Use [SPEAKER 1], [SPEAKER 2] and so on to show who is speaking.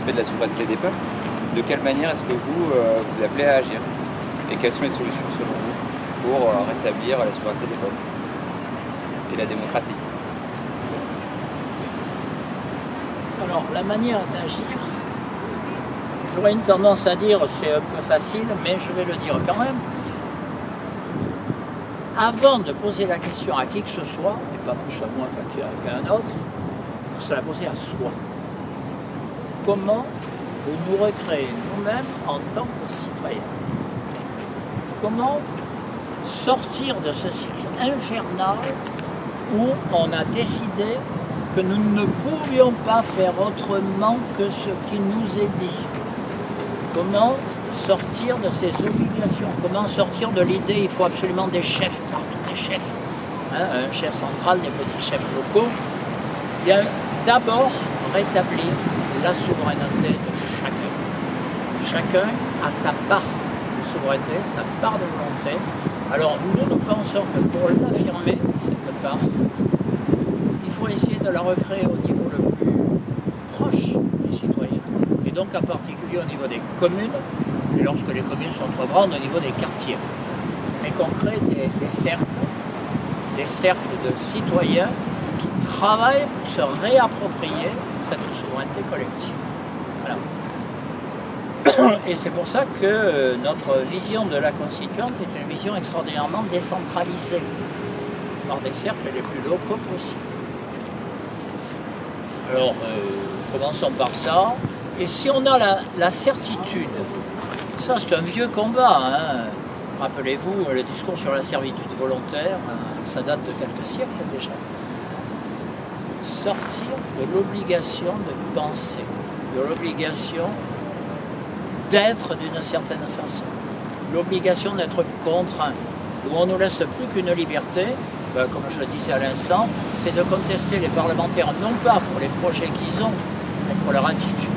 [SPEAKER 1] respect de la souveraineté des peuples. De quelle manière est-ce que vous appelez à agir? Et quelles sont les solutions selon vous pour rétablir la souveraineté des peuples et la démocratie?
[SPEAKER 2] Alors, la manière d'agir, j'aurais une tendance à dire c'est un peu facile, mais je vais le dire quand même. Avant de poser la question à qui que ce soit, et pas plus à moi qu'à un autre, il faut se la poser à soi. Comment vous nous recréez nous-mêmes en tant que citoyens? Comment sortir de ce cycle infernal où on a décidé que nous ne pouvions pas faire autrement que ce qui nous est dit? Comment sortir de ces obligations? Comment sortir de l'idée il faut absolument des chefs, partout des chefs, un chef central, des petits chefs locaux? Bien, d'abord rétablir la souveraineté de chacun. Chacun a sa part de souveraineté, sa part de volonté. Alors nous pensons que pour l'affirmer, cette part, il faut essayer de la recréer au niveau le plus proche des citoyens, et donc en particulier au niveau des communes, et lorsque les communes sont trop grandes, au niveau des quartiers. Mais qu'on crée des cercles de citoyens qui travaillent pour se réapproprier cette souveraineté collective. Voilà. Et c'est pour ça que notre vision de la Constituante est une vision extraordinairement décentralisée, par des cercles les plus locaux possibles. Alors, commençons par ça. Et si on a la certitude, ça c'est un vieux combat, hein. Rappelez-vous, le discours sur la servitude volontaire, ça date de quelques siècles déjà. Sortir de l'obligation de penser, de l'obligation d'être d'une certaine façon, l'obligation d'être contraint, où on ne nous laisse plus qu'une liberté, comme je le disais à l'instant, c'est de contester les parlementaires, non pas pour les projets qu'ils ont, mais pour leur attitude.